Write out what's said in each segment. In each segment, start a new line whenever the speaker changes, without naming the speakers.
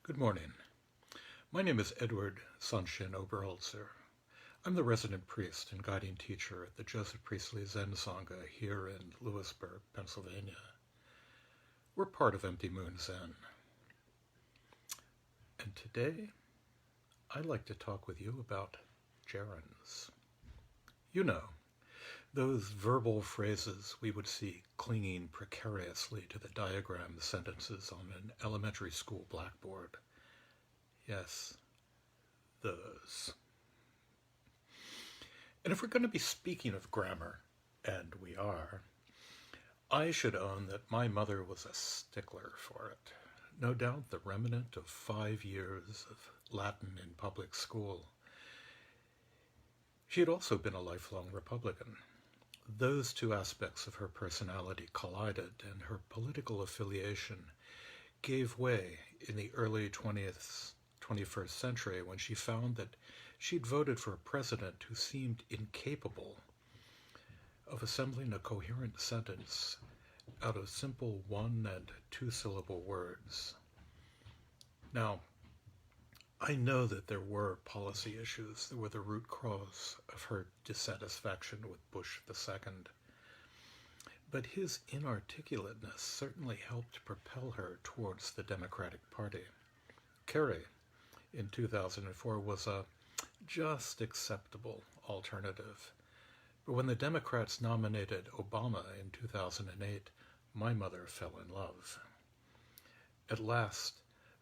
Good morning. My name is Edward Sonshin Oberholzer. I'm the resident priest and guiding teacher at the Joseph Priestley Zen Sangha here in Lewisburg, Pennsylvania. We're part of Empty Moon Zen. And today, I'd like to talk with you about gerunds. You know, those verbal phrases we would see clinging precariously to the diagram sentences on an elementary school blackboard. Yes, those. And if we're going to be speaking of grammar, and we are, I should own that my mother was a stickler for it. No doubt the remnant of 5 years of Latin in public school. She had also been a lifelong Republican. Those two aspects of her personality collided, and her political affiliation gave way in the early 21st century when she found that she'd voted for a president who seemed incapable of assembling a coherent sentence out of simple one- and two-syllable words. Now, I know that there were policy issues that were the root cause of her dissatisfaction with Bush II, but his inarticulateness certainly helped propel her towards the Democratic Party. Kerry, in 2004, was a just acceptable alternative. But when the Democrats nominated Obama in 2008, my mother fell in love. At last,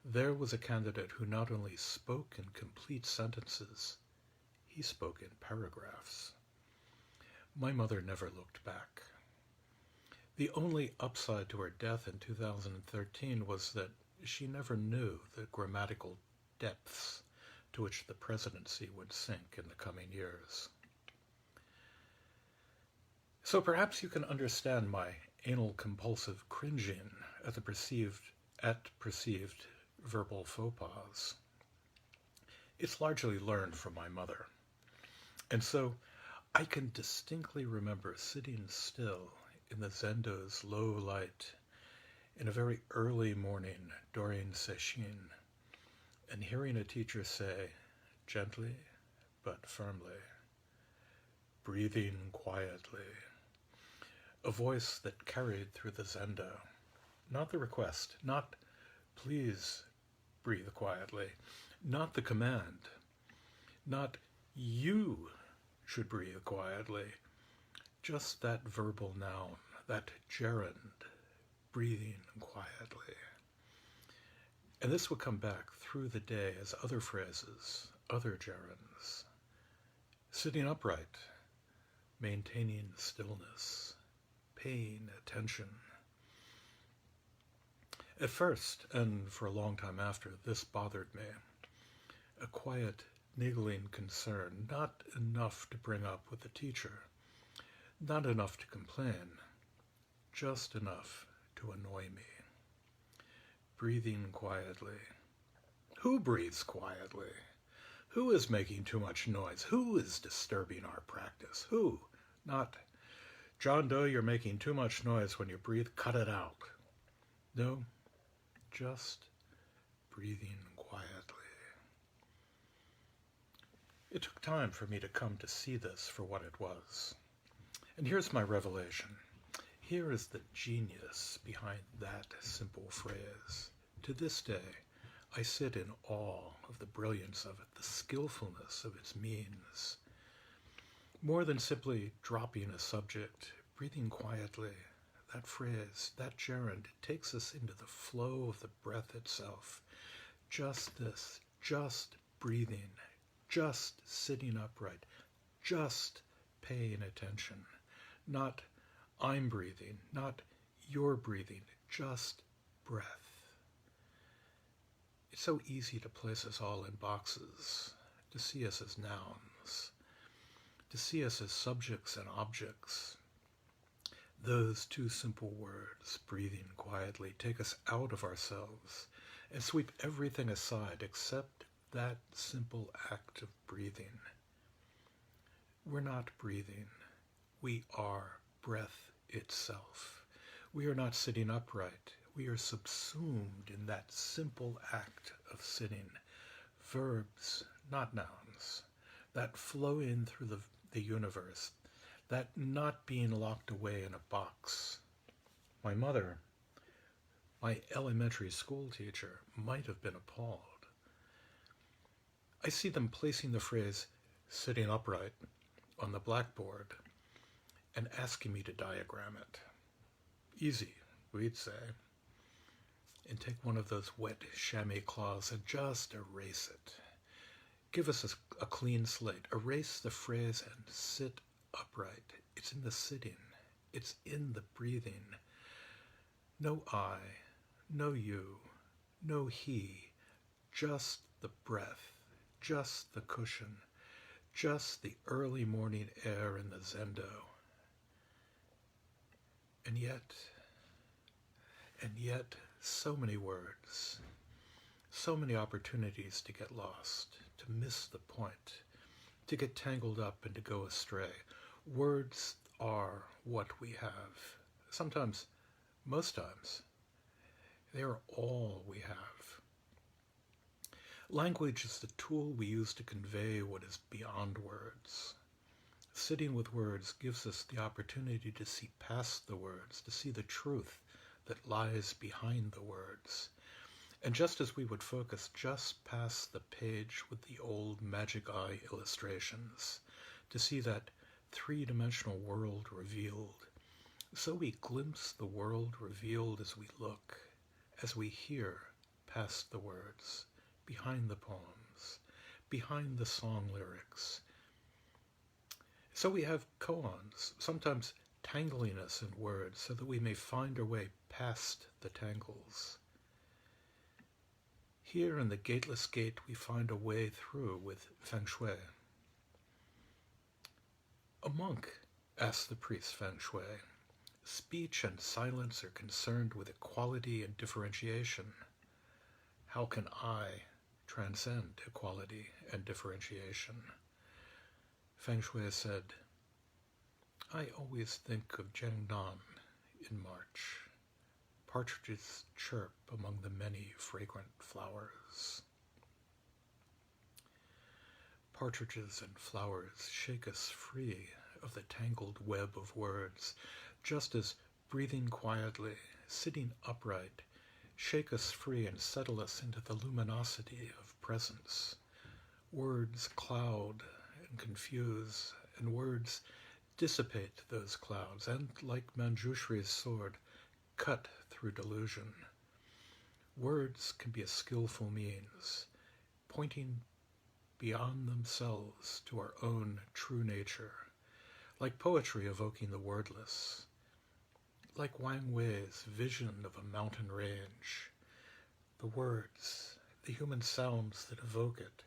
there was a candidate who not only spoke in complete sentences, he spoke in paragraphs. My mother never looked back. The only upside to her death in 2013 was that she never knew the grammatical depths to which the presidency would sink in the coming years. So perhaps you can understand my anal compulsive cringing at perceived verbal faux pas. It's largely learned from my mother. And so I can distinctly remember sitting still in the Zendo's low light in a very early morning during Sesshin and hearing a teacher say, gently but firmly, breathing quietly, a voice that carried through the Zendo, not the request, not please breathe quietly, not the command, not you should breathe quietly, just that verbal noun, that gerund, breathing quietly. And this would come back through the day as other phrases, other gerunds. Sitting upright, maintaining stillness, paying attention. At first, and for a long time after, this bothered me. A quiet, niggling concern, not enough to bring up with the teacher, not enough to complain, just enough to annoy me. Breathing quietly. Who breathes quietly? Who is making too much noise? Who is disturbing our practice? Who? Not, John Doe, you're making too much noise when you breathe, cut it out. No, just breathing quietly. It took time for me to come to see this for what it was. And here's my revelation. Here is the genius behind that simple phrase. To this day, I sit in awe of the brilliance of it, the skillfulness of its means. More than simply dropping a subject, breathing quietly, that phrase, that gerund, it takes us into the flow of the breath itself. Just this, just breathing, just sitting upright, just paying attention. Not I'm breathing, not you're breathing, just breath. It's so easy to place us all in boxes, to see us as nouns, to see us as subjects and objects. Those two simple words, breathing quietly, take us out of ourselves and sweep everything aside except that simple act of breathing. We're not breathing. We are breath itself. We are not sitting upright. We are subsumed in that simple act of sitting. Verbs, not nouns, that flow in through the universe, that not being locked away in a box. My mother, my elementary school teacher, might have been appalled. I see them placing the phrase sitting upright on the blackboard and asking me to diagram it. Easy, we'd say. And take one of those wet chamois claws and just erase it. Give us a clean slate. Erase the phrase and sit upright. It's in the sitting. It's in the breathing. No I, no you, no he. Just the breath, just the cushion, just the early morning air in the zendo. And yet, so many words, so many opportunities to get lost, to miss the point, to get tangled up and to go astray. Words are what we have. Sometimes, most times, they are all we have. Language is the tool we use to convey what is beyond words. Sitting with words gives us the opportunity to see past the words, to see the truth that lies behind the words. And just as we would focus just past the page with the old magic eye illustrations, to see that three-dimensional world revealed, so we glimpse the world revealed as we look, as we hear past the words, behind the poems, behind the song lyrics. So we have koans, sometimes tangling us in words so that we may find our way past the tangles. Here in the gateless gate we find a way through with feng shui. A monk asked the priest feng shui. Speech and silence are concerned with equality and differentiation. How can I transcend equality and differentiation? Feng Shui said, I always think of Jiangnan in March. Partridges chirp among the many fragrant flowers. Partridges and flowers shake us free of the tangled web of words, just as breathing quietly, sitting upright, shake us free and settle us into the luminosity of presence. Words cloud and confuse, and words dissipate those clouds, and like Manjushri's sword, cut through delusion. Words can be a skillful means, pointing beyond themselves to our own true nature, like poetry evoking the wordless, like Wang Wei's vision of a mountain range. The words, the human sounds that evoke it,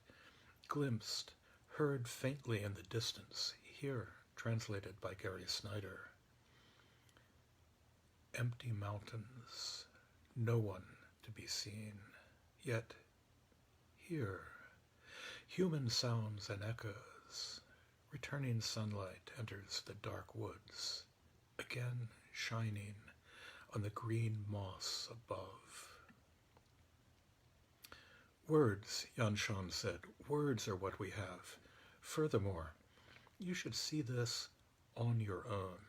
glimpsed, heard faintly in the distance, here translated by Gary Snyder. Empty mountains, no one to be seen, yet here, human sounds and echoes, returning sunlight enters the dark woods, again shining on the green moss above. Words, Yanshan said, words are what we have. Furthermore, you should see this on your own.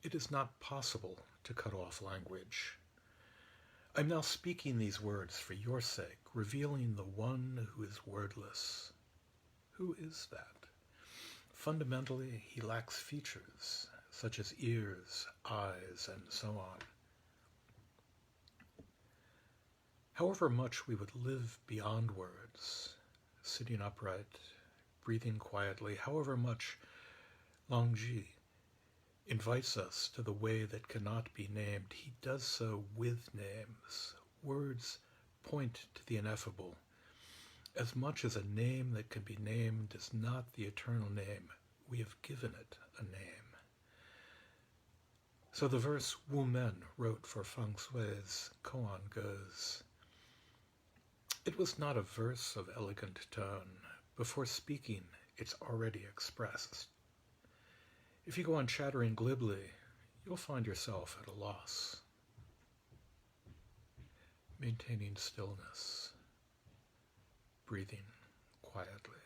It is not possible to cut off language. I'm now speaking these words for your sake, revealing the one who is wordless. Who is that? Fundamentally, he lacks features, such as ears, eyes, and so on. However much we would live beyond words, sitting upright, breathing quietly, however much Langji invites us to the way that cannot be named, he does so with names. Words point to the ineffable. As much as a name that can be named is not the eternal name, we have given it a name. So the verse Wu Men wrote for Feng Shui's koan goes, it was not a verse of elegant tone. Before speaking, it's already expressed. If you go on chattering glibly, you'll find yourself at a loss. maintaining stillness, breathing quietly.